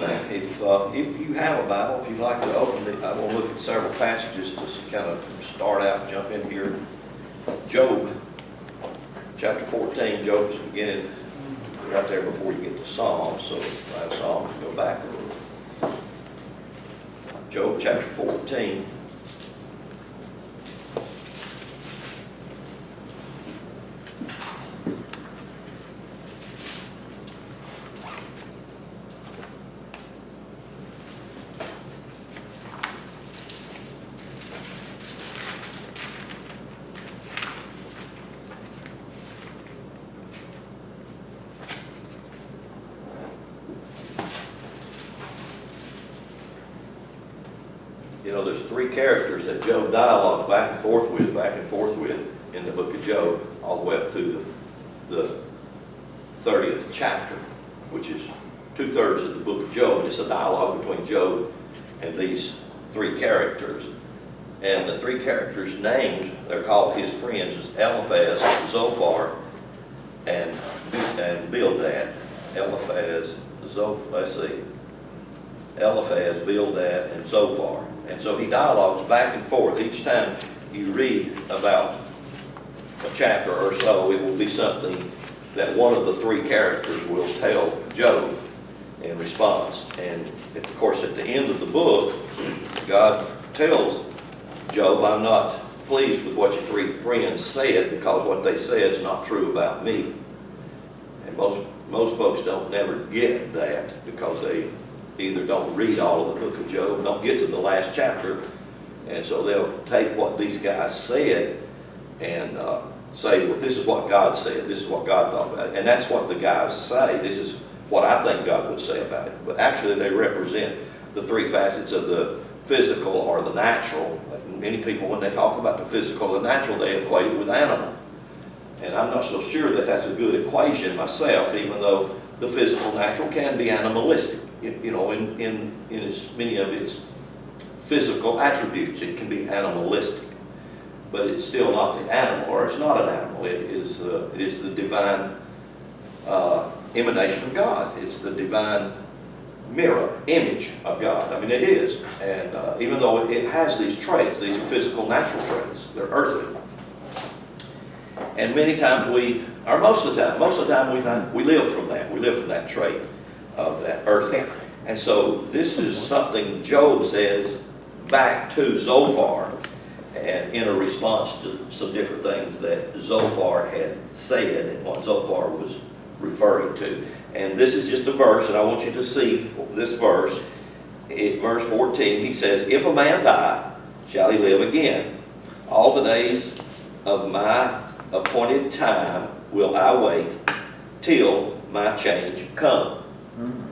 If you have a Bible, if you'd like to open it, I will look at several passages to kind of start out, jump in here. Job, chapter 14, Job's beginning right there before you get to Psalms, so if I have Psalms, go back a little. Job chapter 14. You know, there's three characters that Job dialogues back and forth with in the book of Job, all the way up to the 30th chapter, which is 2/3 of the book of Job. And it's a dialogue between Job and these three characters. And the three characters' names, they're called his friends, is Eliphaz, Zophar, and Bildad. Eliphaz, Bildad, and Zophar. And so he dialogues back and forth. Each time you read about a chapter or so, it will be something that one of the three characters will tell Job in response. And of course, at the end of the book, God tells Job, I'm not pleased with what your three friends said, because what they said is not true about me. And most folks don't never get that, because they either don't read all of the book of Job, don't get to the last chapter, and so they'll take what these guys said and say, well, this is what God said, this is what God thought about it. And that's what the guys say. This is what I think God would say about it. But actually they represent the three facets of the physical or the natural. Many people, when they talk about the physical and natural, they equate it with animal. And I'm not so sure that that's a good equation myself, even though the physical natural can be animalistic. You know, in as many of its physical attributes, it can be animalistic. But it's still not the animal, or it's not an animal. It is the divine emanation of God. It's the divine mirror, image of God. I mean, it is. And even though it has these traits, these are physical, natural traits, they're earthly. And many times most of the time we live from that. We live from that trait of that earthly. And so this is something Job says back to Zophar, and in a response to some different things that Zophar had said and what Zophar was referring to. And this is just a verse, and I want you to see this verse. Verse 14, he says, if a man die, shall he live again? All the days of my appointed time will I wait till my change come.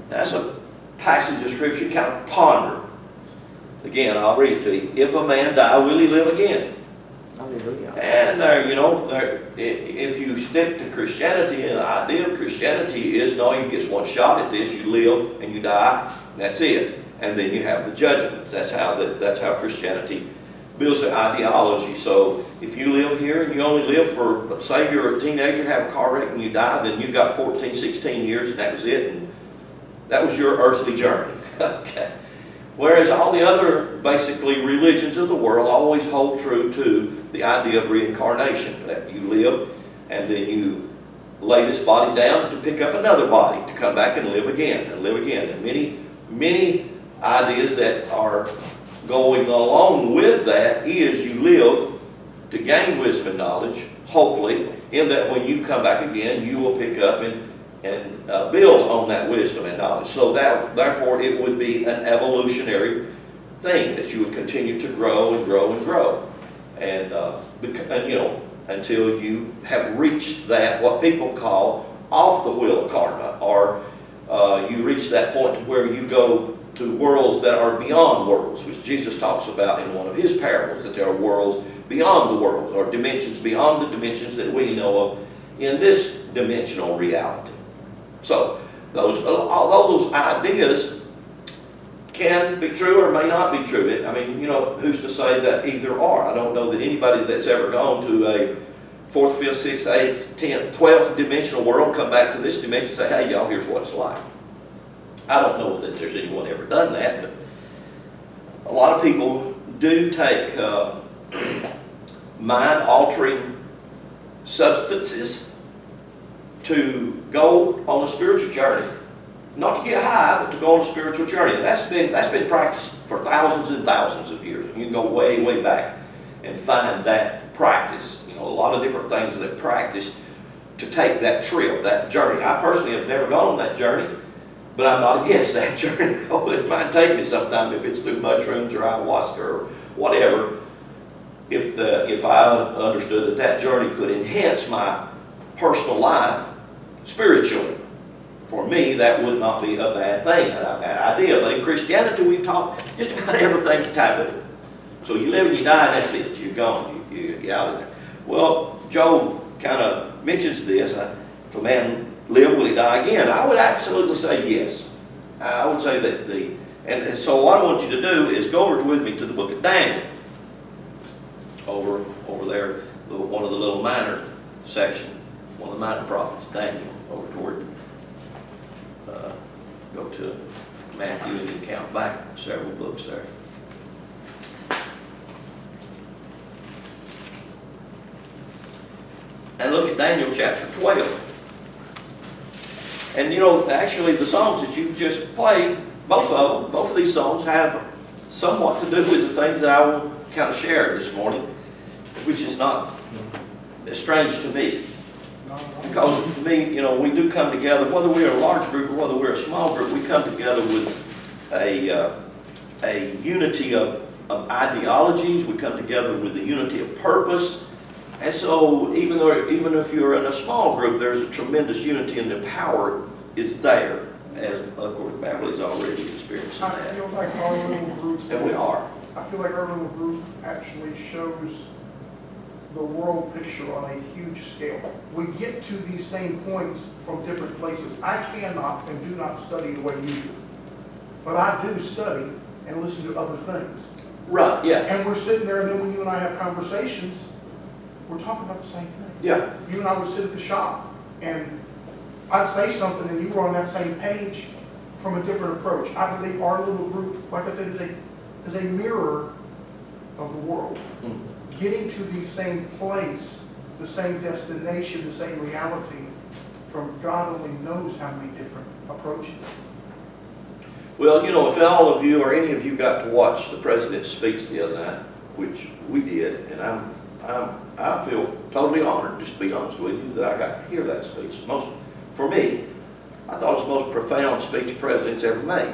That's a passage of Scripture you kind of ponder. Again, I'll read it to you. If a man die, will he live again? Hallelujah. And if you stick to Christianity, and the idea of Christianity is, no, you get one shot at this, you live and you die, and that's it. And then you have the judgment. That's how Christianity builds their ideology. So if you live here and you only live for, say you're a teenager, have a car wreck and you die, then you got 14, 16 years and that was it. And that was your earthly journey. Okay. Whereas all the other, basically, religions of the world always hold true to the idea of reincarnation, that you live and then you lay this body down to pick up another body, to come back and live again and live again. And many ideas that are going along with that is you live to gain wisdom and knowledge, hopefully, in that when you come back again, you will pick up and build on that wisdom and knowledge. So that, therefore, it would be an evolutionary thing, that you would continue to grow and grow and grow. And until you have reached that, what people call off the wheel of karma, or you reach that point to where you go to worlds that are beyond worlds, which Jesus talks about in one of his parables, that there are worlds beyond the worlds, or dimensions beyond the dimensions that we know of in this dimensional reality. So, although those ideas can be true or may not be true, I mean, who's to say that either or? I don't know that anybody that's ever gone to a 4th, 5th, 6th, 8th, 10th, 12th dimensional world come back to this dimension and say, hey, y'all, here's what it's like. I don't know that there's anyone ever done that, but a lot of people do take mind-altering substances to go on a spiritual journey. Not to get high, but to go on a spiritual journey. And that's been practiced for thousands and thousands of years. You can go way, way back and find that practice. You know, a lot of different things that practice to take that trip, that journey. I personally have never gone on that journey, but I'm not against that journey. It might take me sometime if it's through mushrooms or ayahuasca or whatever. If I understood that journey could enhance my personal life spiritually, for me, that would not be a bad thing, a bad idea. But in Christianity, we talk just about everything's taboo. So you live and you die, and that's it. You're gone. You're out of there. Well, Job kind of mentions this. If a man live, will he die again? I would absolutely say yes. I would say that and so what I want you to do is go over with me to the book of Daniel. Over there, one of the little minor section, one of the minor prophets, Daniel, over toward. Go to Matthew and you count back several books there. And look at Daniel chapter 12. And you know, actually the songs that you've just played, both of these songs have somewhat to do with the things that I will kind of share this morning, which is not strange to me. Because to me, you know, we do come together, whether we're a large group or whether we're a small group, we come together with a unity of ideologies. We come together with a unity of purpose. And so even if you're in a small group, there's a tremendous unity, and the power is there, as of course Beverly's already experiencing that. I feel like our little group, And we are. I feel like our little group actually shows the world picture on a huge scale. We get to these same points from different places. I cannot and do not study the way you do, but I do study and listen to other things. Right, yeah. And we're sitting there, and then when you and I have conversations, we're talking about the same thing. Yeah. You and I would sit at the shop, and I'd say something, and you were on that same page from a different approach. I believe our little group, like I said, is a mirror of the world. Mm. Getting to the same place, the same destination, the same reality, from God only knows how many different approaches. Well, you know, if all of you or any of you got to watch the president's speech the other night, which we did, and I feel totally honored, just to be honest with you, that I got to hear that speech. For me, I thought it was the most profound speech the president's ever made.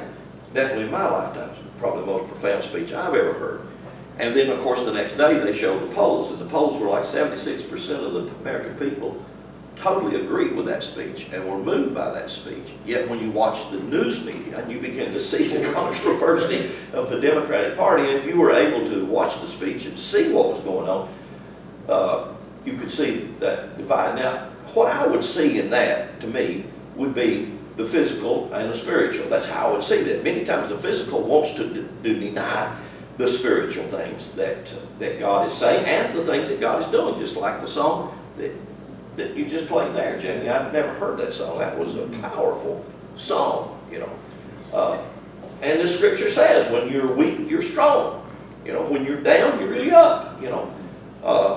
Definitely in my lifetime, probably the most profound speech I've ever heard. And then, of course, the next day they showed the polls, and the polls were like 76% of the American people totally agreed with that speech and were moved by that speech. Yet when you watch the news media and you begin to see the controversy of the Democratic Party, and if you were able to watch the speech and see what was going on, you could see that divide. Now, what I would see in that, to me, would be the physical and the spiritual. That's how I would see that. Many times the physical wants to deny the spiritual things that God is saying and the things that God is doing, just like the song that you just played there, Jamie. I've never heard that song. That was a powerful song, you know. And the scripture says, when you're weak, you're strong. You know, when you're down, you're really up. You know,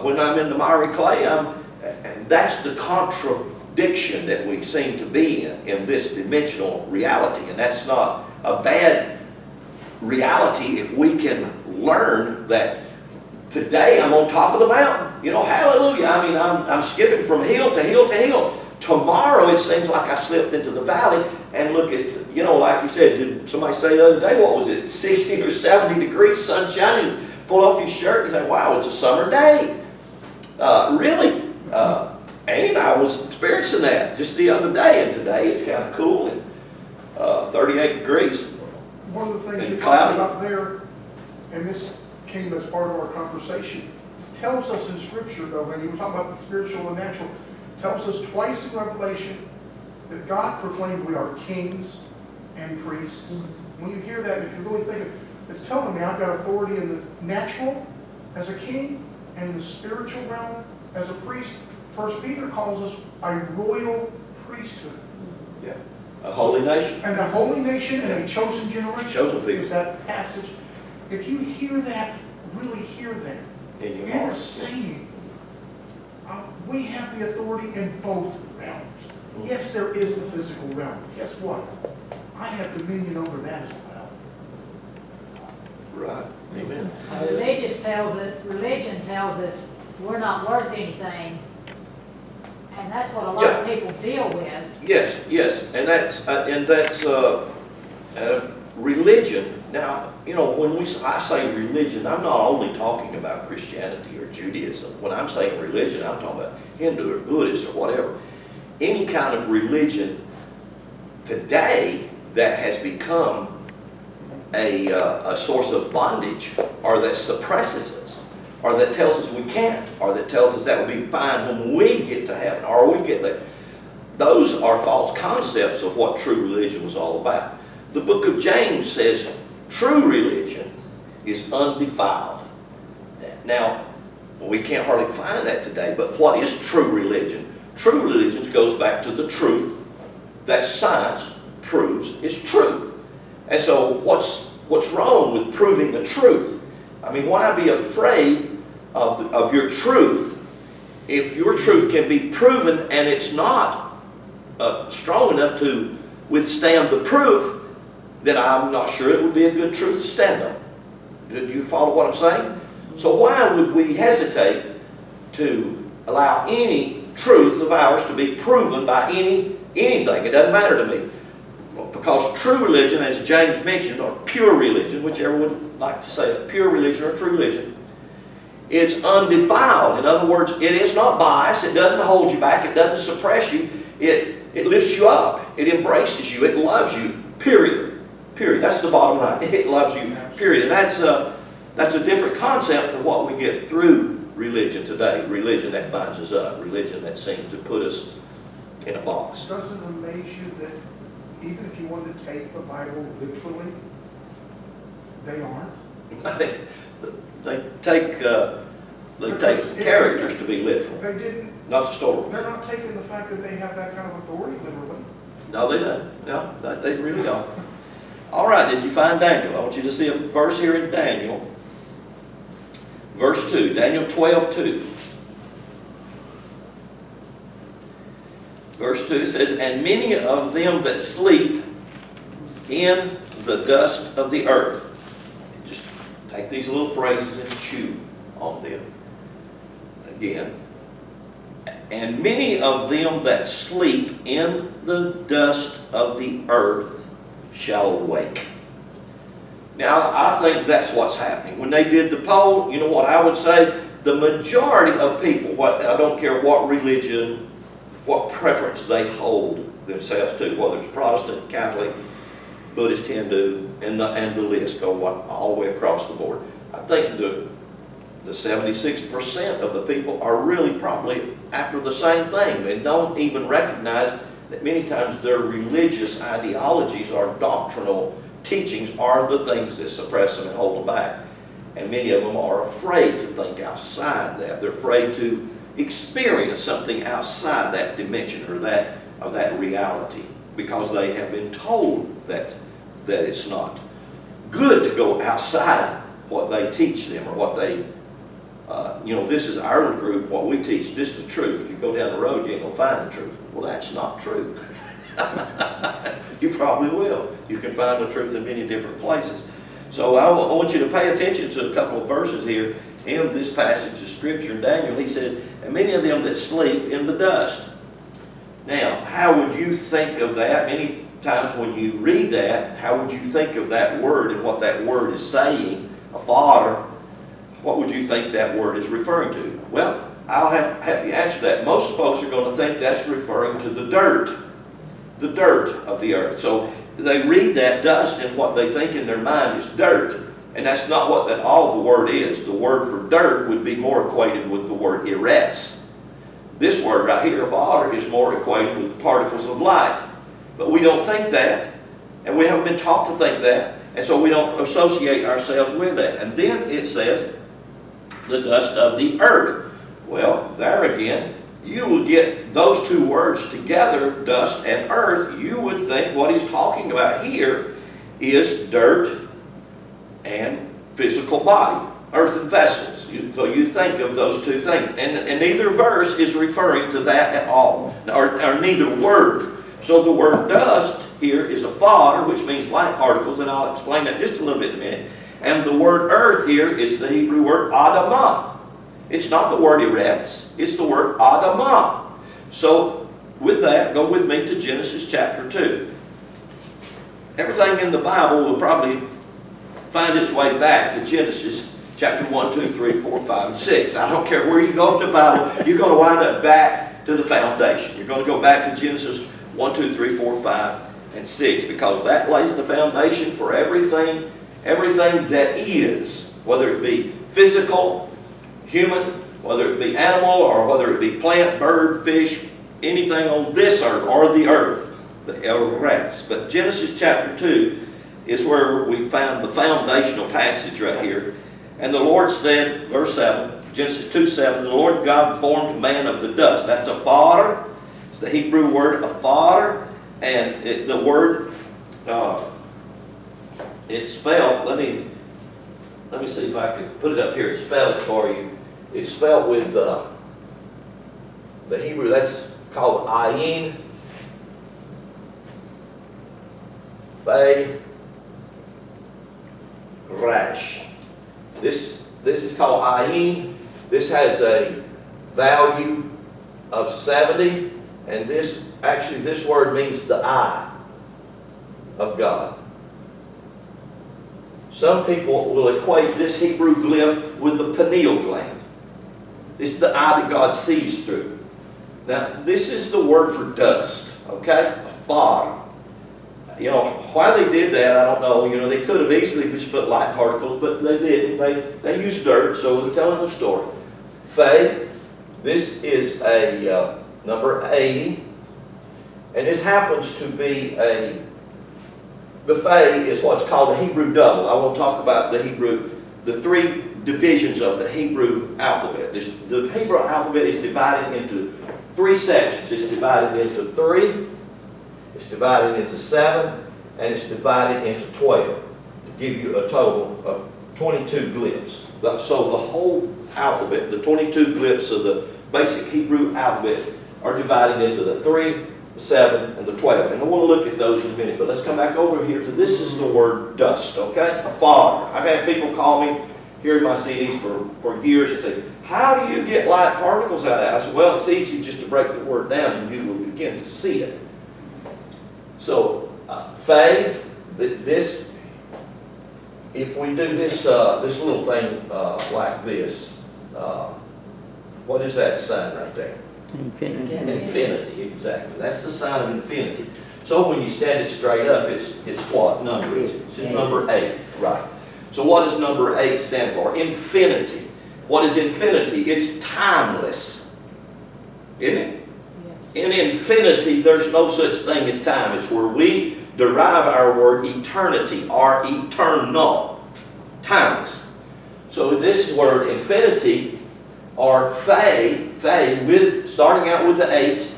when I'm in the miry clay, and that's the contradiction that we seem to be in this dimensional reality, and that's not a bad reality if we can learn that today I'm on top of the mountain. You know, hallelujah. I mean, I'm skipping from hill to hill to hill. Tomorrow it seems like I slipped into the valley, and look at, you know, like you said, did somebody say the other day, what was it, 60 or 70 degrees, sun shining, pull off your shirt and think, wow, it's a summer day. Really? And I was experiencing that just the other day, and today it's kind of cool and 38 degrees. One of the things And you cloudy. talked about there, and this came as part of our conversation, tells us in Scripture, though, when you were talking about the spiritual and natural, tells us twice in Revelation that God proclaimed we are kings and priests. When you hear that, if you really think it, it's telling me I've got authority in the natural as a king and in the spiritual realm as a priest. 1 Peter calls us a royal priesthood. Yeah. A holy nation. And a holy nation and a chosen generation. Chosen people. Is that passage. If you hear that, really hear that. In your It heart. is saying, we have the authority in both realms. Yes, there is the physical realm. Guess what? I have dominion over that as well. Right. Amen. Religion tells us we're not worth anything. And that's what a lot of people deal with. Yes, yes, and that's religion. Now, you know, when I say religion, I'm not only talking about Christianity or Judaism. When I'm saying religion, I'm talking about Hindu or Buddhist or whatever. Any kind of religion today that has become a source of bondage, or that suppresses us, or that tells us we can't, or that tells us that will be fine when we get to heaven, or we get there. Those are false concepts of what true religion was all about. The book of James says true religion is undefiled. Now, we can't hardly find that today, but what is true religion? True religion goes back to the truth that science proves is true. And so what's wrong with proving the truth? I mean, why be afraid of your truth if your truth can be proven and it's not strong enough to withstand the proof? Then I'm not sure it would be a good truth to stand on. Do you follow what I'm saying? So why would we hesitate to allow any truth of ours to be proven by anything? It doesn't matter to me. Because true religion, as James mentioned, or pure religion, whichever would like to say it, pure religion or true religion, it's undefiled. In other words, it is not biased. It doesn't hold you back. It doesn't suppress you. It lifts you up. It embraces you. It loves you. Period. Period. That's the bottom line. It loves you. Period. And that's a different concept than what we get through religion today. Religion that binds us up. Religion that seems to put us in a box. Doesn't it amaze you that even if you want to take the Bible literally, they aren't? They take characters to be literal, They didn't. not the story. They're not taking the fact that they have that kind of authority literally. No, they don't. No, they really don't. All right, did you find Daniel? I want you to see a verse here in Daniel. Verse 2, Daniel 12:2. Verse 2 says, "And many of them that sleep in the dust of the earth." Just take these little phrases and chew on them. Again. "And many of them that sleep in the dust of the earth shall awake." Now, I think that's what's happening. When they did the poll, you know what I would say? The majority of people, I don't care what religion, what preference they hold themselves to, whether it's Protestant, Catholic, Buddhist, Hindu, and the list go all the way across the board. I think the 76% of the people are really probably after the same thing and don't even recognize that many times their religious ideologies or doctrinal teachings are the things that suppress them and hold them back. And many of them are afraid to think outside that. They're afraid to experience something outside that dimension or that reality because they have been told that it's not good to go outside what they teach them or what they this is our group, what we teach, this is truth. If you go down the road, you ain't going to find the truth. Well, that's not true. You probably will. You can find the truth in many different places. So I want you to pay attention to a couple of verses here in this passage of Scripture. In Daniel, he says, "And many of them that sleep in the dust." Now, how would you think of that? Many times when you read that, how would you think of that word and what that word is saying? A father. What would you think that word is referring to? Well, I'll have you answer that. Most folks are going to think that's referring to the dirt of the earth. So they read that dust and what they think in their mind is dirt. And that's not what that all the word is. The word for dirt would be more equated with the word eretz. This word right here, father, is more equated with particles of light. But we don't think that. And we haven't been taught to think that. And so we don't associate ourselves with that. And then it says, the dust of the earth. Well, there again, you will get those two words together, dust and earth. You would think what he's talking about here is dirt and physical body, earthen vessels. So you think of those two things. And neither verse is referring to that at all, or neither word. So the word dust here is a far, which means light particles, and I'll explain that just a little bit in a minute. And the word earth here is the Hebrew word adamah. It's not the word eretz, it's the word adamah. So with that, go with me to Genesis chapter 2. Everything in the Bible will probably find its way back to Genesis chapter 1, 2, 3, 4, 5, and 6. I don't care where you go in the Bible, you're going to wind up back to the foundation. You're going to go back to Genesis 1, 2, 3, 4, 5, and 6, because that lays the foundation for everything that is, whether it be physical, human, whether it be animal, or whether it be plant, bird, fish, anything on this earth or the earth, the eretz. But Genesis chapter 2 is where we found the foundational passage right here. And the Lord said, verse 7, Genesis 2:7, the Lord God formed man of the dust. That's a fodder. It's the Hebrew word a fodder. And the word, it's spelled, let me see if I can put it up here and spell it for you. It's spelled with the Hebrew, that's called ayin, Fay, Rash. This is called ayin. This has a value of 70, and this word means the eye of God. Some people will equate this Hebrew glyph with the pineal gland. It's the eye that God sees through. Now, this is the word for dust, okay? A fog. You know, why they did that, I don't know. You know, they could have easily just put light particles, but they didn't. They used dirt, so they're telling the story. Fay, this is a number 80. And this happens to be the Fay is what's called a Hebrew double. I want to talk about the three divisions of the Hebrew alphabet. The Hebrew alphabet is divided into three sections. It's divided into 3, it's divided into 7, and it's divided into 12 to give you a total of 22 glyphs. So the whole alphabet, the 22 glyphs of the basic Hebrew alphabet, are divided into the 3, the 7, and the 12. And I want to look at those in a minute, but let's come back over here to this is the word dust, okay? A fodder. I've had people call me here in my CDs for years and say, how do you get light particles out of that? I said, well, it's easy just to break the word down and you will begin to see it. So, Fay, this, if we do this little thing like this, what is that sign right there? Infinity. Infinity, exactly. That's the sign of infinity. So when you stand it straight up, it's what number is it? It's number 8, right. So what does number 8 stand for? Infinity. What is infinity? It's timeless, isn't it? Yes. In infinity, there's no such thing as time. It's where we derive our word eternity, or eternal, timeless. So this word infinity, or Fay, with starting out with the 8,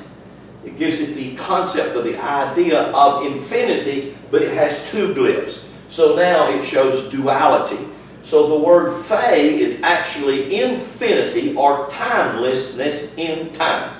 it gives it the concept of the idea of infinity, but it has 2 glyphs. So now it shows duality. So the word Fay is actually infinity or timelessness in time.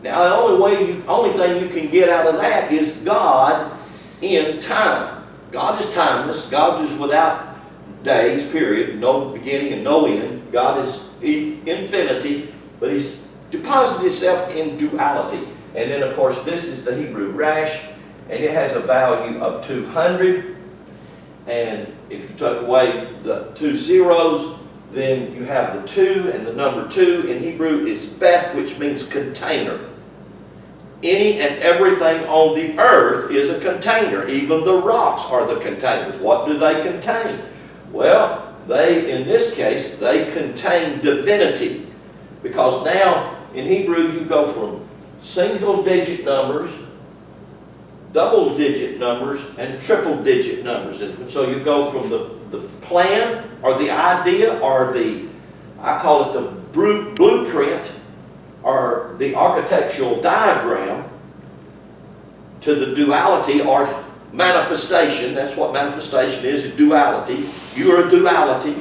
Now the only thing you can get out of that is God in time. God is timeless. God is without days, period. No beginning and no end. God is infinity, but He's deposited Himself in duality. And then of course this is the Hebrew Rash, and it has a value of 200. And if you take away the 2 zeros, then you have the 2, and the number 2 in Hebrew is Beth, which means container. Any and everything on the earth is a container. Even the rocks are the containers. What do they contain? Well, in this case, they contain divinity. Because now, in Hebrew, you go from single-digit numbers, double-digit numbers, and triple-digit numbers. And so you go from the plan, or the idea, or I call it the blueprint are the architectural diagram to the duality or manifestation. That's what manifestation is duality. You are a duality,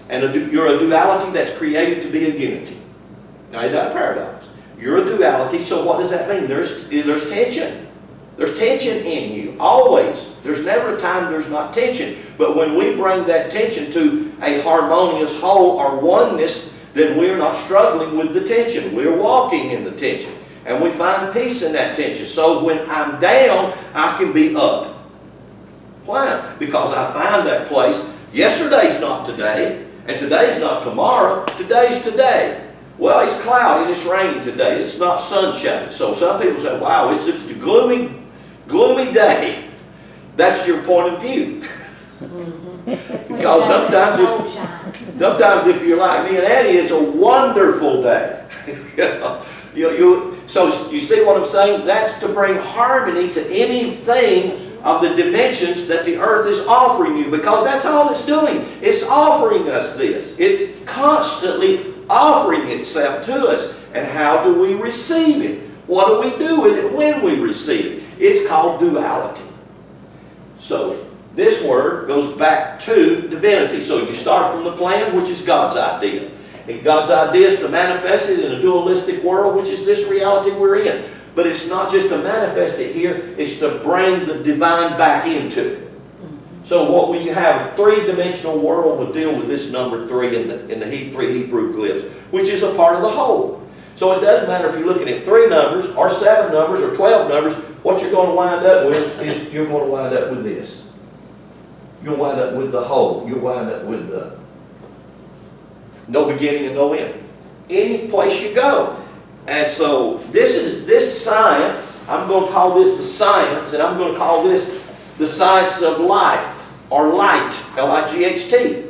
and you're a duality that's created to be a unity. Now, isn't that a paradox? You're a duality, so what does that mean? There's tension. There's tension in you, always. There's never a time there's not tension. But when we bring that tension to a harmonious whole or oneness, then we're not struggling with the tension. We're walking in the tension. And we find peace in that tension. So when I'm down, I can be up. Why? Because I find that place. Yesterday's not today, and today's not tomorrow. Today's today. Well, it's cloudy and it's raining today. It's not sunshine. So some people say, wow, it's a gloomy day. That's your point of view. Because sometimes if you're like me and Annie, it's a wonderful day. So you see what I'm saying? That's to bring harmony to anything of the dimensions that the earth is offering you, because that's all it's doing. It's offering us this. It's constantly offering itself to us. And how do we receive it? What do we do with it when we receive it? It's called duality. So this word goes back to divinity. So you start from the plan, which is God's idea. And God's idea is to manifest it in a dualistic world, which is this reality we're in. But it's not just to manifest it here, it's to bring the divine back into it. So what we have, a three-dimensional world will deal with this number 3 in the 3 Hebrew glyphs, which is a part of the whole. So it doesn't matter if you're looking at 3 numbers, or 7 numbers, or 12 numbers, what you're going to wind up with is you're going to wind up with this. You'll wind up with the whole. You'll wind up with the no beginning and no end. Any place you go. And so this science, I'm going to call this the science, and I'm going to call this the science of life, or light, L-I-G-H-T,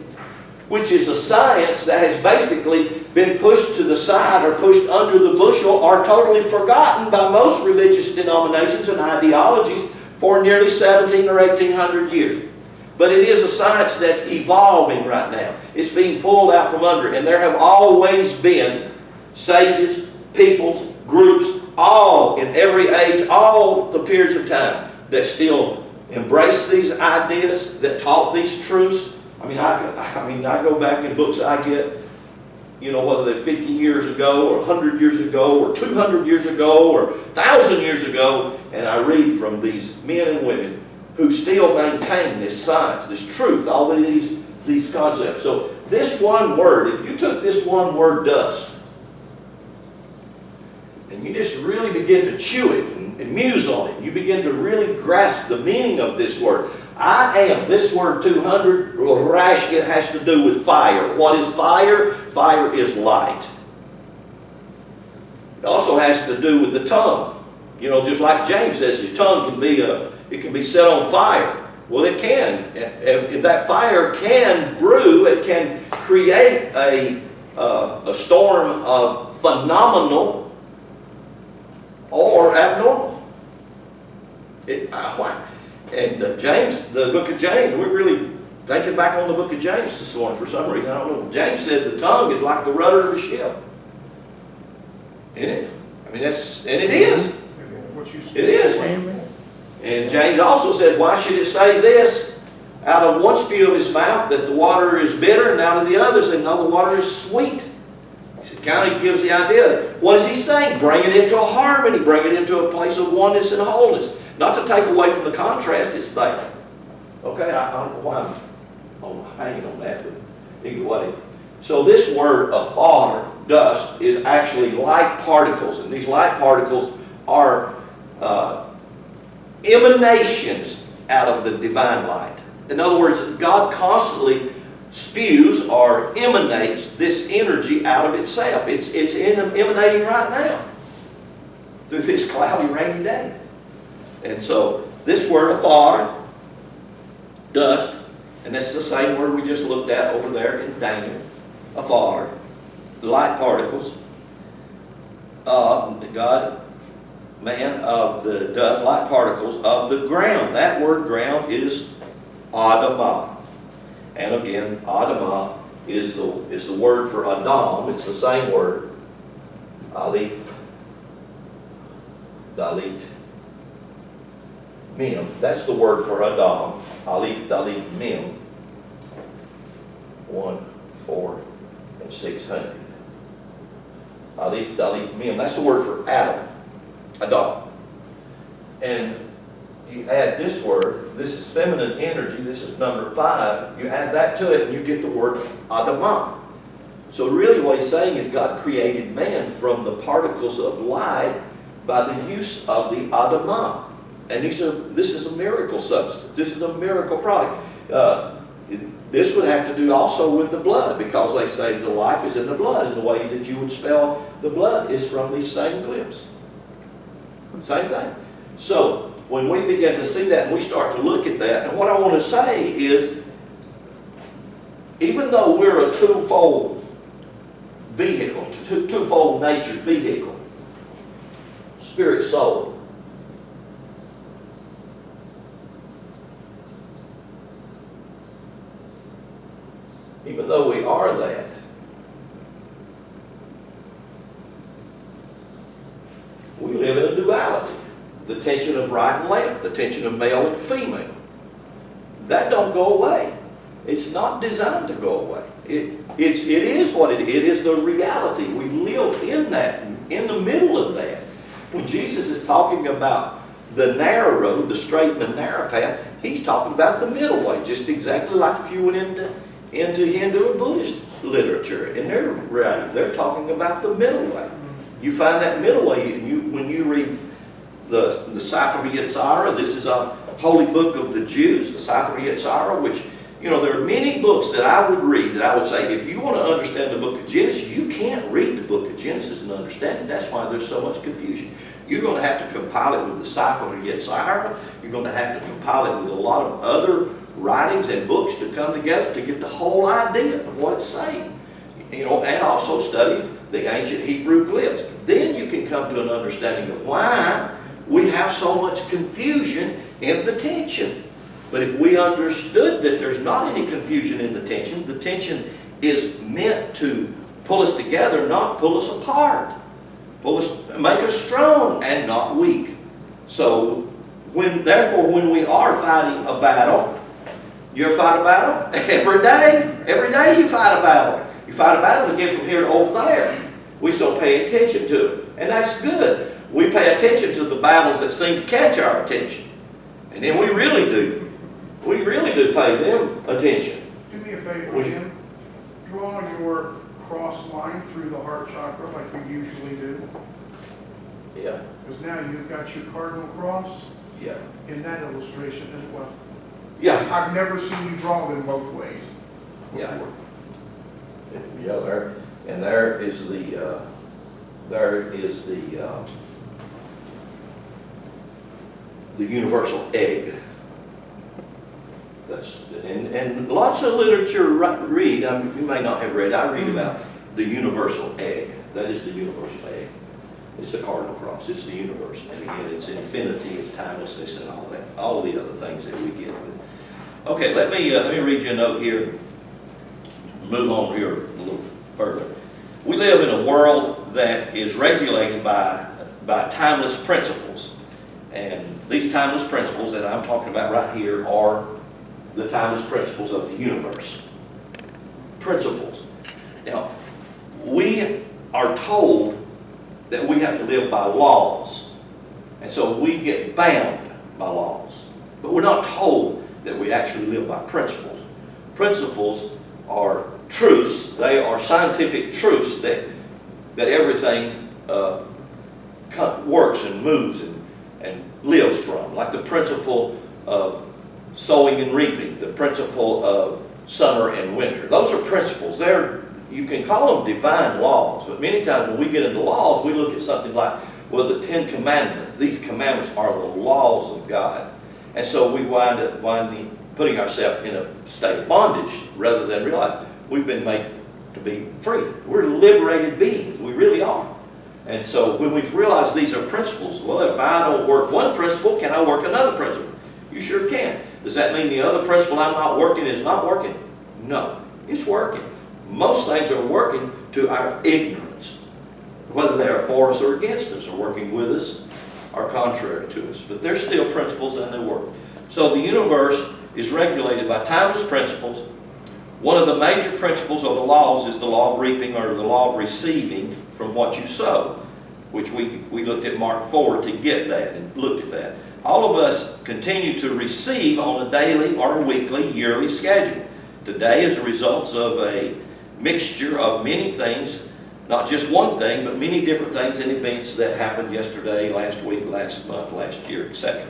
which is a science that has basically been pushed to the side or pushed under the bushel or totally forgotten by most religious denominations and ideologies for nearly 17 or 1800 years. But it is a science that's evolving right now. It's being pulled out from under. And there have always been sages, peoples, groups, all in every age, all the periods of time that still embrace these ideas, that taught these truths. I mean, I go back in books I get, you know, whether they're 50 years ago or 100 years ago or 200 years ago or 1,000 years ago, and I read from these men and women who still maintain this science, this truth, all of these concepts. So this one word, if you took this one word dust, and you just really begin to chew it and muse on it, you begin to really grasp the meaning of this word. I am, this word 200, rash, it has to do with fire. What is fire? Fire is light. It also has to do with the tongue. You know, just like James says, your tongue can be it can be set on fire. Well, it can. And that fire can brew, it can create a storm of phenomenal or abnormal. And James, the book of James, we're really thinking back on the book of James this morning for some reason. I don't know. James said the tongue is like the rudder of a ship. Isn't it? I mean, and it is. It is. And James also said, why should it say this? Out of one spew of his mouth that the water is bitter, and out of the other said, no, the water is sweet. It kind of gives the idea. What is he saying? Bring it into a harmony. Bring it into a place of oneness and wholeness. Not to take away from the contrast, it's there. Okay, I don't know why I'm hanging on that, but either way. So this word afar, dust, is actually light particles. And these light particles are emanations out of the divine light. In other words, God constantly spews or emanates this energy out of itself. It's emanating right now through this cloudy, rainy day. And so this word afar, dust, and that's the same word we just looked at over there in Daniel, afar, light particles, God, man of the dust, light particles of the ground. That word ground is Adamah. And again, Adamah is the word for Adam. It's the same word. Aleph, Dalit, Mem. That's the word for Adam. Aleph, Dalit, Mem. 1, 4, and 600. Aleph, Dalit, Mem. That's the word for Adam. Adam. And you add this word, this is feminine energy, this is number 5, you add that to it and you get the word Adamah. So really what he's saying is God created man from the particles of light by the use of the Adamah. And this is a miracle substance, this is a miracle product. This would have to do also with the blood, because they say the life is in the blood, and the way that you would spell the blood is from these same glyphs. Same thing. So when we begin to see that and we start to look at that, and what I want to say is, even though we're a twofold vehicle, twofold natured vehicle, spirit, soul, even though we are that, we live in a duality. The tension of right and left, the tension of male and female. That don't go away. It's not designed to go away. It is what it is. It is the reality. We live in that, in the middle of that. When Jesus is talking about the narrow road, the straight and the narrow path, he's talking about the middle way, just exactly like if you went into Hindu and Buddhist literature. In their reality, they're talking about the middle way. You find that middle way when you read the Sefer Yetzirah. This is a holy book of the Jews, the Sefer Yetzirah, which, you know, there are many books that I would read that I would say, if you want to understand the book of Genesis, you can't read the book of Genesis and understand it. That's why there's so much confusion. You're going to have to compile it with the Sefer Yetzirah. You're going to have to compile it with a lot of other writings and books to come together to get the whole idea of what it's saying. You know, and also study the ancient Hebrew glyphs. Then you can come to an understanding of why we have so much confusion in the tension. But if we understood that there's not any confusion in the tension is meant to pull us together, not pull us apart. Make us strong and not weak. So, therefore, when we are fighting a battle, you ever fight a battle? Every day. Every day you fight a battle. You fight a battle to get from here to over there. We just don't pay attention to it. And that's good. We pay attention to the battles that seem to catch our attention. And then we really do. We really do pay them attention. Do me a favor, Jim. Draw your cross line through the heart chakra like we usually do. Yeah. Because now you've got your cardinal cross Yeah. in that illustration as well. Yeah. I've never seen you draw them both ways before. Yeah. Yeah, there is the universal egg. And lots of literature read. You may not have read. I read about the universal egg. That is the universal egg. It's the cardinal cross. It's the universe. And again, it's infinity, it's timelessness, and all that. All of the other things that we get with. Okay, let me read you a note here. Move on here a little further. We live in a world that is regulated by timeless principles. And these timeless principles that I'm talking about right here are the timeless principles of the universe. Principles. Now, we are told that we have to live by laws. And so we get bound by laws. But we're not told that we actually live by principles. Principles are truths. They are scientific truths that everything works and moves and lives from. Like the principle of sowing and reaping, the principle of summer and winter. Those are principles. You can call them divine laws, but many times when we get into laws, we look at something like, well, the 10 Commandments. These commandments are the laws of God. And so we wind up putting ourselves in a state of bondage rather than realize we've been made to be free. We're liberated beings. We really are. And so when we've realized these are principles, well, if I don't work one principle, can I work another principle? You sure can. Does that mean the other principle I'm not working is not working? No, it's working. Most things are working to our ignorance. whether they are for us or against us, or working with us or contrary to us. But there's still principles and they work. So the universe is regulated by timeless principles. One of the major principles of the laws is the law of reaping, or the law of receiving from what you sow, which we looked at Mark 4 to get that and looked at that. All of us continue to receive on a daily or weekly, yearly schedule. Today is a result of a mixture of many things, not just one thing, but many different things and events that happened yesterday, last week, last month, last year, etc.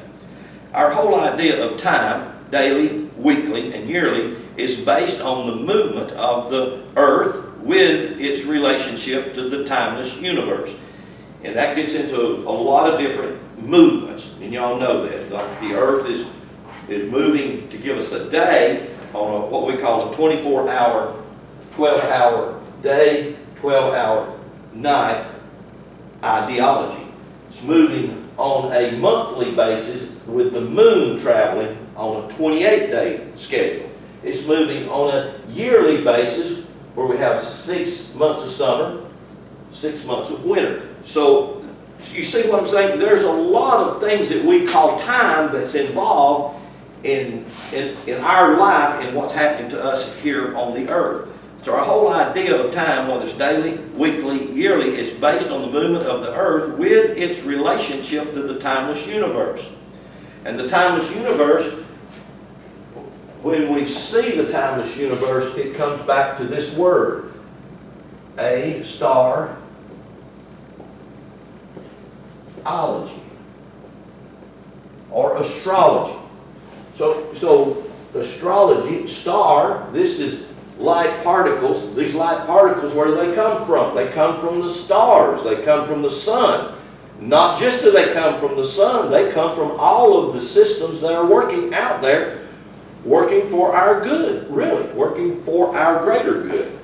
Our whole idea of time, daily, weekly, and yearly, is based on the movement of the earth with its relationship to the timeless universe. And that gets into a lot of different movements, and y'all know that. Like the earth is moving to give us a day on what we call a 24-hour, 12-hour day, 12-hour night ideology. It's moving on a monthly basis with the moon traveling on a 28-day schedule. It's moving on a yearly basis where we have 6 months of summer, 6 months of winter. So you see what I'm saying? There's a lot of things that we call time that's involved in our life and what's happening to us here on the earth. So our whole idea of time, whether it's daily, weekly, yearly, is based on the movement of the earth with its relationship to the timeless universe. And the timeless universe, when we see the timeless universe, it comes back to this word, a star ology or astrology. So astrology, star, this is light particles. These light particles, where do they come from? They come from the stars. They come from the sun. Not just do they come from the sun, they come from all of the systems that are working out there, working for our good, really, working for our greater good.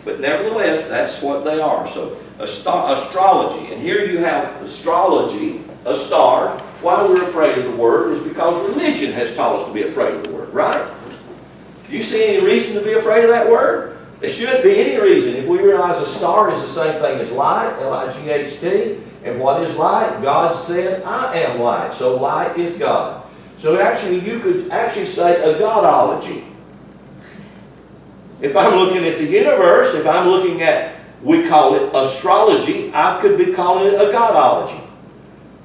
But nevertheless, that's what they are. So astrology, and here you have astrology, a star. Why we're afraid of the word is because religion has taught us to be afraid of the word, right? Do you see any reason to be afraid of that word? There shouldn't be any reason. If we realize a star is the same thing as light, L-I-G-H-T, and what is light? God said, I am light. So light is God. So actually, you could actually say a godology. If I'm looking at the universe, if I'm looking at, we call it astrology, I could be calling it a godology.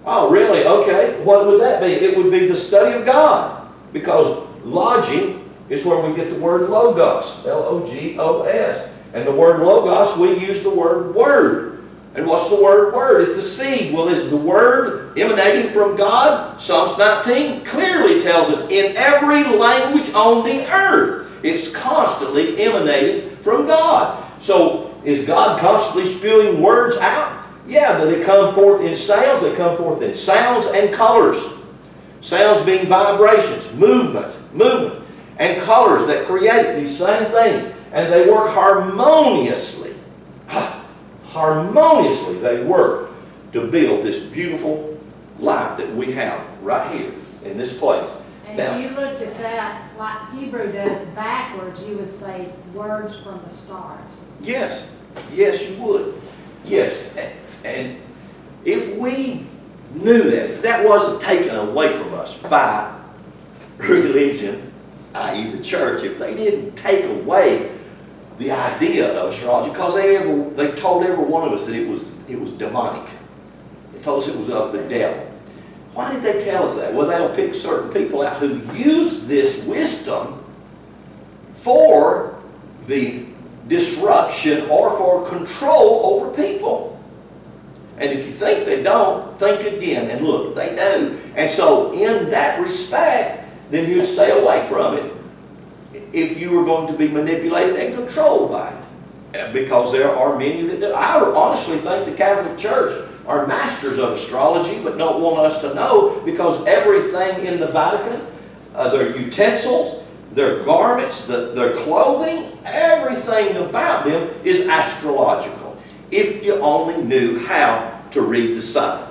Oh, really? Okay. What would that be? It would be the study of God. Because logy is where we get the word logos, L-O-G-O-S. And the word logos, we use the word word. And what's the word word? It's the seed. Well, is the word emanating from God? Psalms 19 clearly tells us in every language on the earth, it's constantly emanating from God. So is God constantly spewing words out? Yeah, do they come forth in sounds? They come forth in sounds and colors. Sounds being vibrations, movement, and colors that create these same things. And they work harmoniously. Harmoniously they work to build this beautiful life that we have right here in this place. And Now, if you looked at that, like Hebrew does backwards, you would say words from the stars. yes, you would. Yes, and if we knew that, if that wasn't taken away from us by religion, i.e. the church, if they didn't take away the idea of astrology, because they told every one of us that it was demonic. They told us it was of the devil. Why did they tell us that? Well, they'll pick certain people out who use this wisdom for the disruption or for control over people. And if you think they don't, think again and look, they do. And so in that respect, then you'd stay away from it if you were going to be manipulated and controlled by it. Because there are many that do. I honestly think the Catholic Church are masters of astrology, but don't want us to know, because everything in the Vatican, their utensils, their garments, their clothing, everything about them is astrological. If you only knew how to read the sign.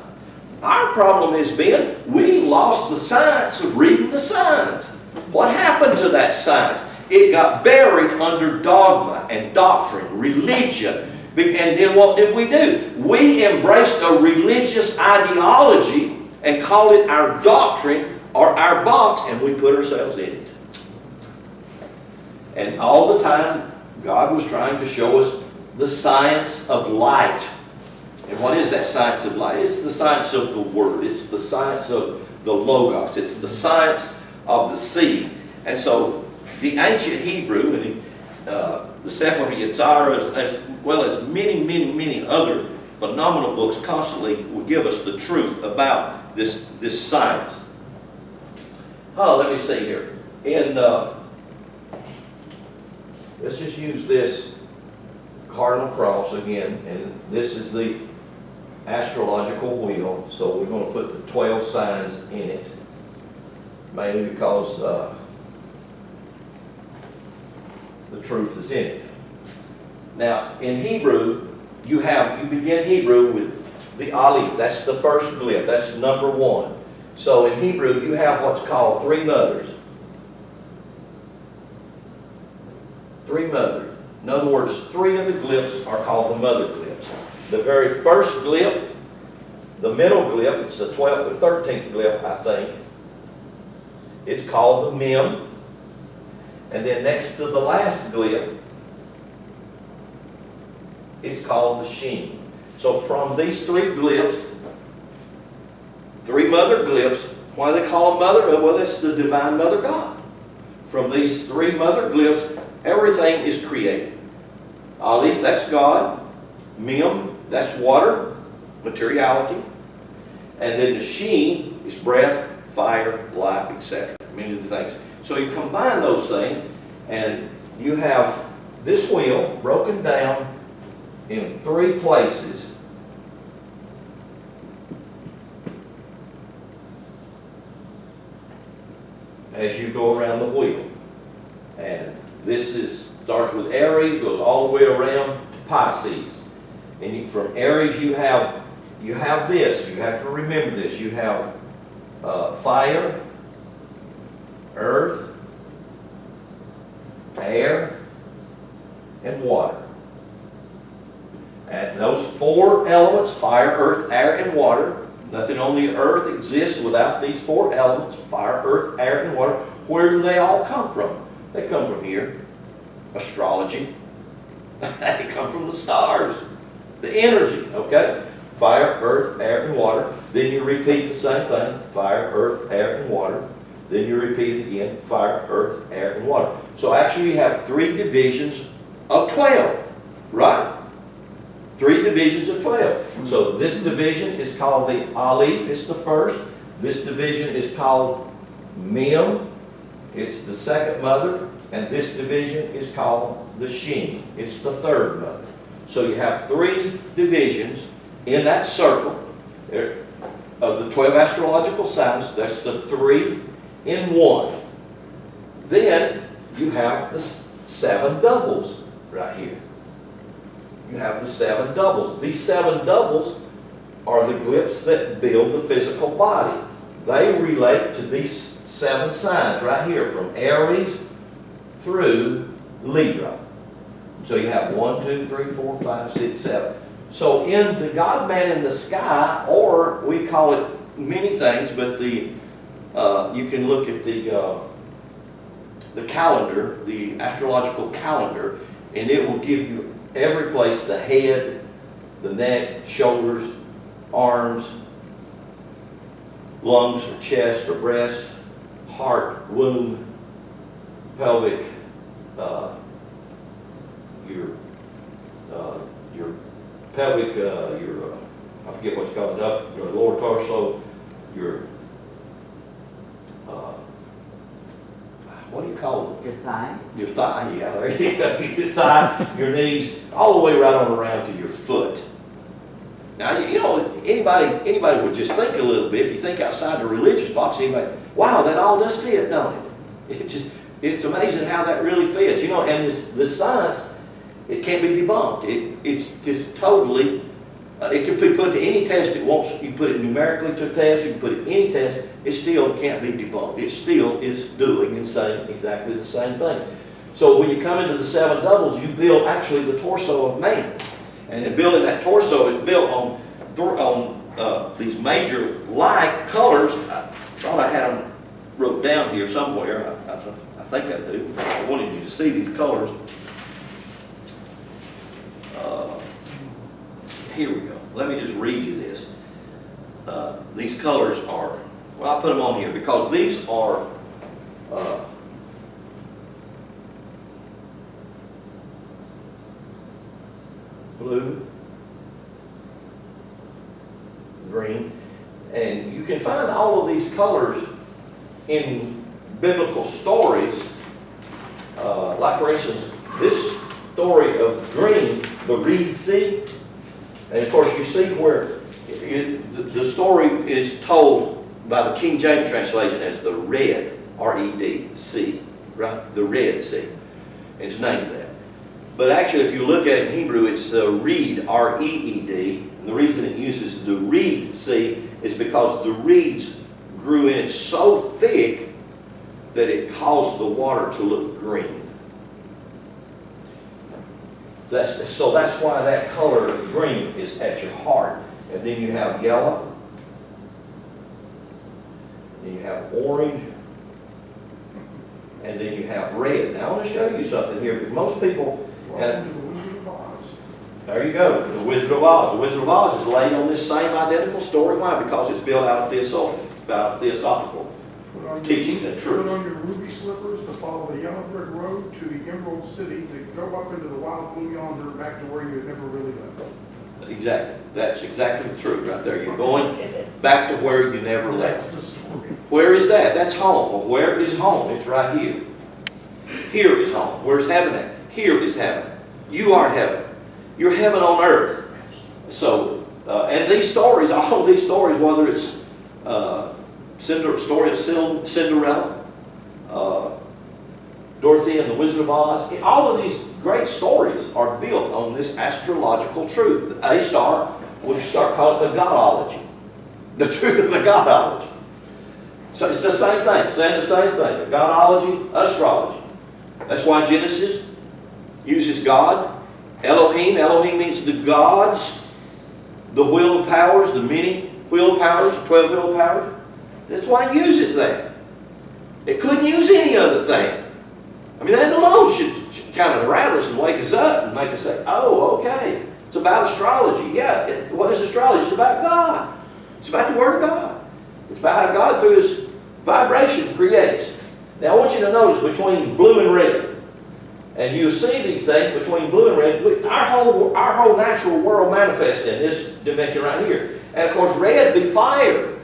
Our problem has been we lost the science of reading the signs. What happened to that science? It got buried under dogma and doctrine, religion, And then what did we do? We embraced a religious ideology and called it our doctrine or our box, and we put ourselves in it. And all the time, God was trying to show us the science of light. And what is that science of light? It's the science of the Word. It's the science of the Logos. It's the science of the seed. And so the ancient Hebrew and the Sefer Yetzirah, as well as many other phenomenal books, constantly will give us the truth about this science. Oh, let me see here. Let's just use this cardinal cross again, and this is the astrological wheel. So we're going to put the 12 signs in it, mainly because the truth is in it. Now, in Hebrew, you begin Hebrew with the Aleph. That's the first glyph. That's number 1. So in Hebrew, you have what's called 3 mothers. 3 mothers. In other words, 3 of the glyphs are called the mother glyphs. The very first glyph, the middle glyph, it's the 12th or 13th glyph, I think. It's called the Mem. And then next to the last glyph, it's called the Shin. So from these 3 glyphs, 3 mother glyphs, why do they call them mother? Well, that's the divine mother God. From these 3 mother glyphs, everything is created. Aleph, that's God. Mem, that's water, materiality. And then the Shin is breath, fire, life, etc. Many of the things. So you combine those things, and you have this wheel broken down in 3 places. As you go around the wheel. And this starts with Aries, goes all the way around to Pisces. And from Aries you have this. You have to remember this. You have fire, earth, air, and water. And those 4 elements, fire, earth, air, and water, nothing on the earth exists without these 4 elements, fire, earth, air, and water. Where do they all come from? They come from here. Astrology. They come from the stars. The energy, okay? Fire, earth, air, and water. Then you repeat the same thing. Fire, earth, air, and water. Then you repeat it again. Fire, earth, air, and water. So actually you have 3 divisions of 12, right? 3 divisions of 12. So this division is called the Aleph. It's the first. This division is called Mem. It's the second mother. And this division is called the Shin. It's the third mother. So you have 3 divisions in that circle of the 12 astrological signs. That's the 3 in 1. Then you have the 7 doubles right here. You have the 7 doubles. These 7 doubles are the glyphs that build the physical body. They relate to these 7 signs right here, from Aries through Libra. So you have 1, 2, 3, 4, 5, 6, 7. So in the God-man in the sky, or we call it many things, but you can look at the calendar, the astrological calendar, and it will give you every place: the head, the neck, shoulders, arms, lungs or chest or breast, heart, womb, pelvic, your pelvic, I forget what you call it, up your lower torso, your what do you call it? Your thigh. Your thigh, yeah, there you go. Your thigh, your knees, all the way right on around to your foot. Now, you know, anybody would just think a little bit. If you think outside the religious box, anybody, wow, that all does fit, don't it? It's amazing how that really fits. You know, and this science, it can't be debunked. It's just totally, it can be put to any test it wants. You put it numerically to a test, you can put it in any test, it still can't be debunked. It still is doing and saying exactly the same thing. So when you come into the 7 doubles, you build actually the torso of man. And in building that torso, it's built on these major light colors. I thought I had them wrote down here somewhere. I think I do. I wanted you to see these colors. Here we go. Let me just read you this. These colors are, well, I put them on here because these are blue, green, and you can find all of these colors in biblical stories. Like for instance, this story of green, the Reed Sea, and of course you see where the story is told by the King James translation as the Red, R-E-D, Sea, right? The Red Sea. It's named that. But actually, if you look at it in Hebrew, it's the reed, R-E-E-D. And the reason it uses the Reed Sea is because the reeds grew in it so thick that it caused the water to look green. So that's why that color green is at your heart. And then you have yellow. Then you have orange. And then you have red. Now I want to show you something here. Most people, and there you go, the Wizard of Oz. The Wizard of Oz is laid on this same identical story. Why? Because it's built out of theosophical teachings and truths. Put on your ruby slippers to follow the yellow brick road to the Emerald City, to go up into the wild blue yonder, back to where you had never really left. Exactly. That's exactly the truth right there. You're going back to where you never left. That's the story. Where is that? That's home. Well, where is home? It's right here. Here is home. Where's heaven at? Here is heaven. You are heaven. You're heaven on earth. So, and these stories, all of these stories, whether it's story of Cinderella, Dorothy and the Wizard of Oz, all of these great stories are built on this astrological truth. A star, we start calling it the Godology. The truth of the Godology. So it's the same thing, saying the same thing. The Godology, astrology. That's why Genesis uses God. Elohim means the gods, the wheel of powers, the many wheel of powers, 12 wheel of powers. That's why it uses that. It couldn't use any other thing. I mean, that alone should kind of rattle us and wake us up and make us say, oh, okay, it's about astrology. Yeah, what is astrology? It's about God. It's about the Word of God. It's about how God, through His vibration, creates. Now, I want you to notice between blue and red, and you see these things between blue and red, our whole natural world manifests in this dimension right here. And of course, red be fire.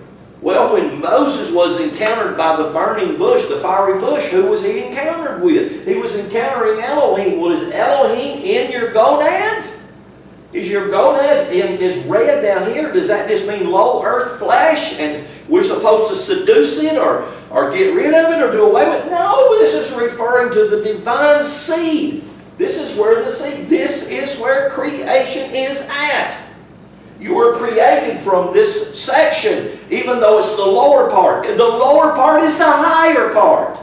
Well, when Moses was encountered by the burning bush, the fiery bush, who was he encountered with? He was encountering Elohim. Well, is Elohim in your gonads? Is your gonads is red down here? Does that just mean low earth flesh and we're supposed to seduce it or get rid of it or do away with it? No, this is referring to the divine seed. This is where the seed, this is where creation is at. You were created from this section, even though it's the lower part. The lower part is the higher part.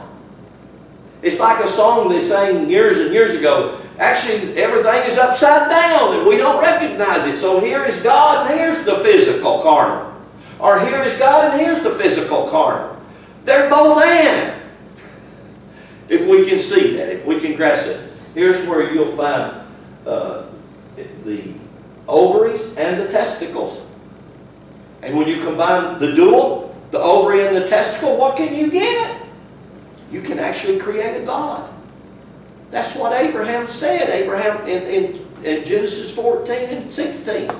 It's like a song they sang years and years ago. Actually, everything is upside down and we don't recognize it. So here is God and here's the physical carnal. Or here is God and here's the physical carnal. They're both and. If we can see that, if we can grasp it. Here's where you'll find the ovaries and the testicles. And when you combine the dual, the ovary and the testicle, what can you get? You can actually create a God. That's what Abraham said. Abraham in Genesis 14 and 16.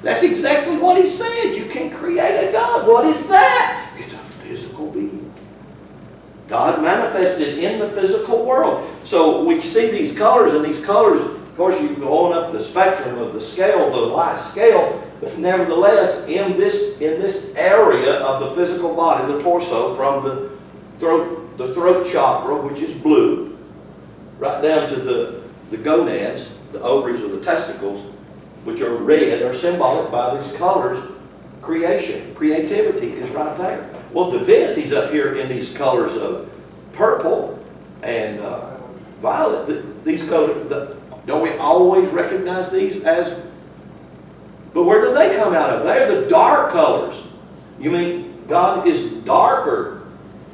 That's exactly what he said. You can create a God. What is that? It's a physical being. God manifested in the physical world. So we see these colors, and these colors, of course, you go on up the spectrum of the scale, the light scale, but nevertheless, in this area of the physical body, the torso, from the throat chakra, which is blue, right down to the gonads, the ovaries or the testicles, which are red, are symbolic by these colors. Creation, creativity is right there. Well, divinity's up here in these colors of purple and violet. These colors, don't we always recognize these as But where do they come out of? They're the dark colors. You mean God is dark or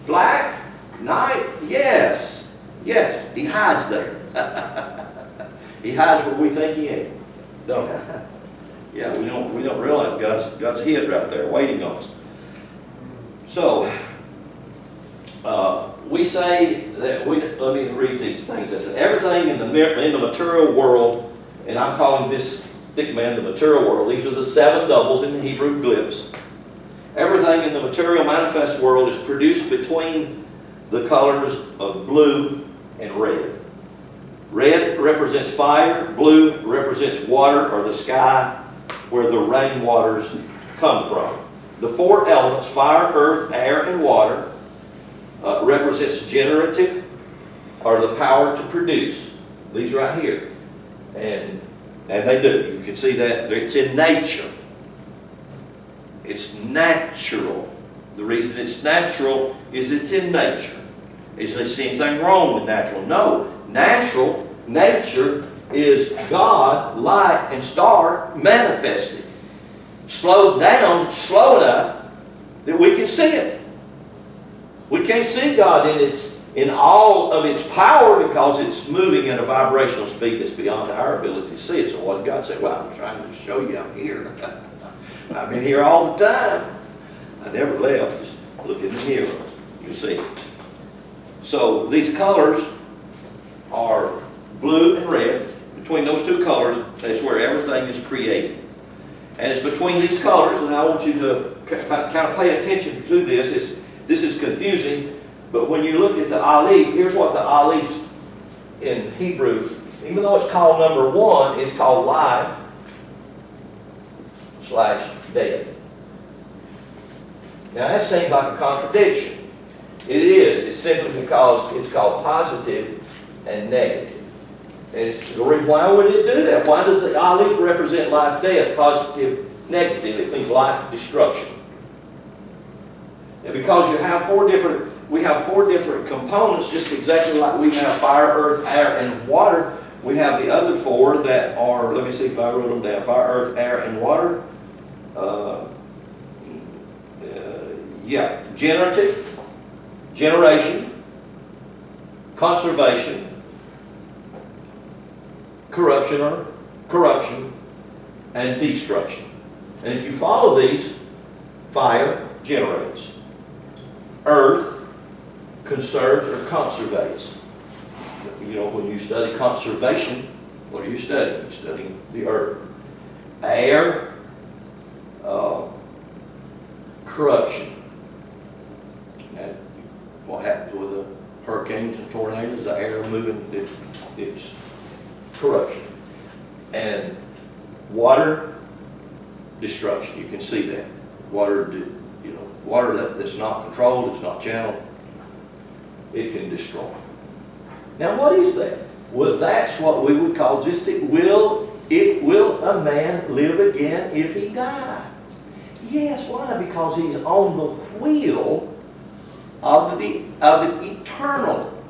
black? Night? Yes. Yes. He hides there. He hides where we think he ain't. Don't he? Yeah, we don't realize God's hid right there waiting on us. So we say that let me read these things. I said everything in the material world, and I'm calling this thick man the material world. These are the 7 doubles in the Hebrew glyphs. Everything in the material manifest world is produced between the colors of blue and red. Red represents fire, blue represents water or the sky where the rain waters come from. The 4 elements, fire, earth, air, and water, represents generative or the power to produce. These right here. And they do. You can see that it's in nature. It's natural. The reason it's natural is it's in nature. Is there anything wrong with natural? No. Natural, nature is God, light, and star manifested. Slowed down slow enough that we can see it. We can't see God in all of its power because it's moving at a vibrational speed that's beyond our ability to see it. So what did God say? Well, I'm trying to show you I'm here. I've been here all the time. I never left. Just look in the mirror. You see. So these colors are blue and red. Between those 2 colors, that's where everything is created. And it's between these colors, and I want you to kind of pay attention to this. This is confusing, but when you look at the aleph, here's what the aleph in Hebrew, even though it's called number 1, it's called life / death. Now that seems like a contradiction. It is. It's simply because it's called positive and negative. And why would it do that? Why does the aleph represent life, death, positive, negative? It means life, destruction. And because we have 4 different components, just exactly like we have fire, earth, air, and water, we have the other 4 that are, let me see if I wrote them down, fire, earth, air, and water. Generative, generation, conservation, corruption, and destruction. And if you follow these, fire generates. Earth conserves or conservates. You know, when you study conservation, what are you studying? You're studying the earth. Air, corruption. And what happens with the hurricanes and tornadoes? The air moving, it's corruption. And water, destruction. You can see that. Water, water that's not controlled, it's not channeled, it can destroy. Now what is that? Well, that's what we would call will a man live again if he died? Yes, why? Because he's on the wheel of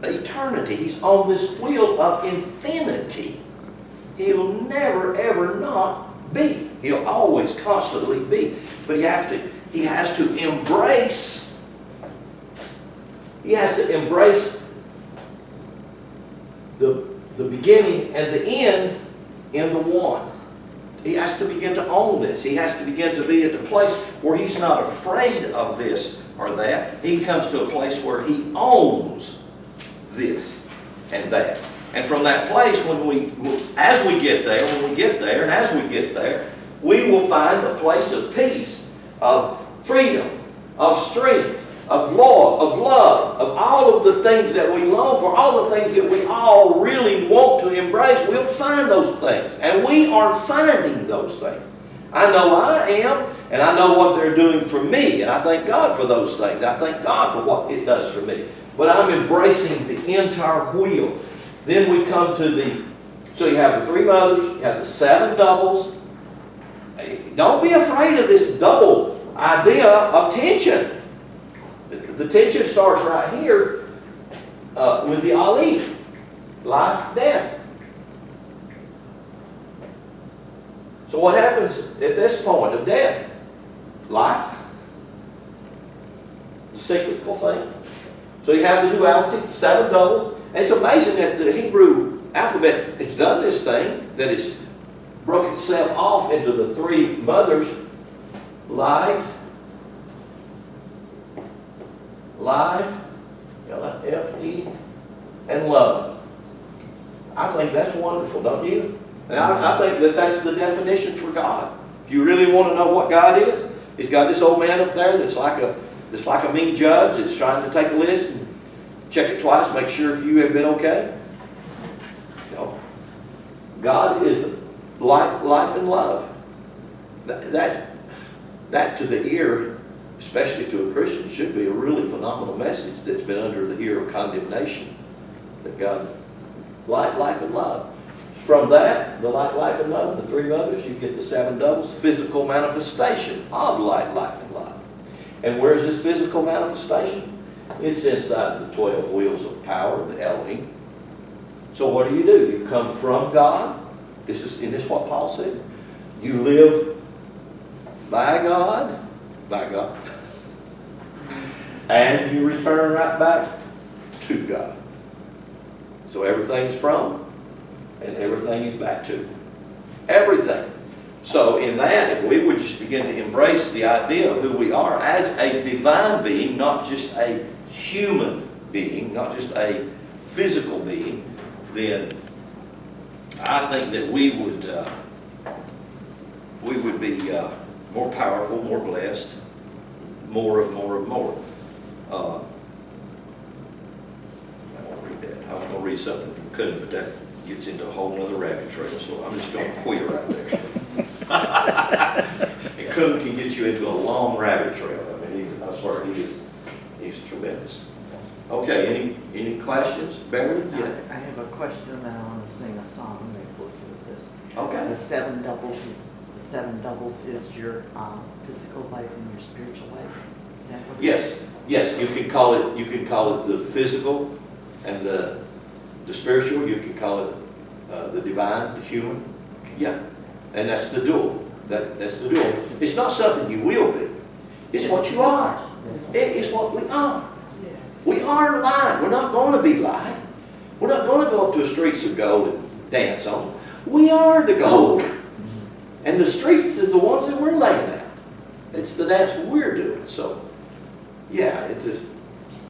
eternity. He's on this wheel of infinity. He'll never ever not be. He'll always constantly be. But he has to embrace the beginning and the end in the one. He has to begin to own this. He has to begin to be at the place where he's not afraid of this or that. He comes to a place where he owns this and that. And from that place, as we get there, we will find a place of peace, of freedom, of strength, of love, of all of the things that we long for, all the things that we all really want to embrace. We'll find those things. And we are finding those things. I know I am, and I know what they're doing for me, and I thank God for those things. I thank God for what it does for me. But I'm embracing the entire wheel. Then we come to so you have the 3 mothers, you have the 7 doubles. Don't be afraid of this double idea of tension. The tension starts right here with the aleph, life, death. So what happens at this point of death? Life? The cyclical thing. So you have the duality, the 7 doubles. And it's amazing that the Hebrew alphabet has done this thing, that it's broke itself off into the 3 mothers: light, life, L-I-F-E, and love. I think that's wonderful, don't you? And I think that that's the definition for God. If you really want to know what God is, He's got this old man up there that's like a mean judge that's trying to take a list and check it twice, make sure if you have been okay. No. God is light, life, and love. That to the ear, especially to a Christian, should be a really phenomenal message that's been under the ear of condemnation. That God, light, life, and love. From that, the light, life, and love, the 3 mothers, you get the 7 doubles, physical manifestation of light, life, and love. And where's this physical manifestation? It's inside the 12 wheels of power, the Elohim. So what do? You come from God. Isn't this what Paul said? You live by God, and you return right back to God. So everything's from, and everything is back to. Everything. So in that, if we would just begin to embrace the idea of who we are as a divine being, not just a human being, not just a physical being, then I think that we would be more powerful, more blessed, more. I won't read that. I was going to read something from Coon, but that gets into a whole other rabbit trail, so I'm just going to quit right there. And Coon can get you into a long rabbit trail. I mean, I swear he's tremendous. Okay, any questions? Barry? Yeah. I have a question and I want to sing a song that goes with this. Okay. The 7 doubles is your physical life and your spiritual life. Is that what it is? Yes, you can call it the physical and the spiritual. You can call it the divine, the human. Yeah, and that's the dual. That's the dual. It's not something you will be. It's what you are. It is what we are. We are light. We're not going to be light. We're not going to go up to the streets of gold and dance on them. We are the gold. And the streets is the ones that we're laying out. It's the dance we're doing. So, yeah, it just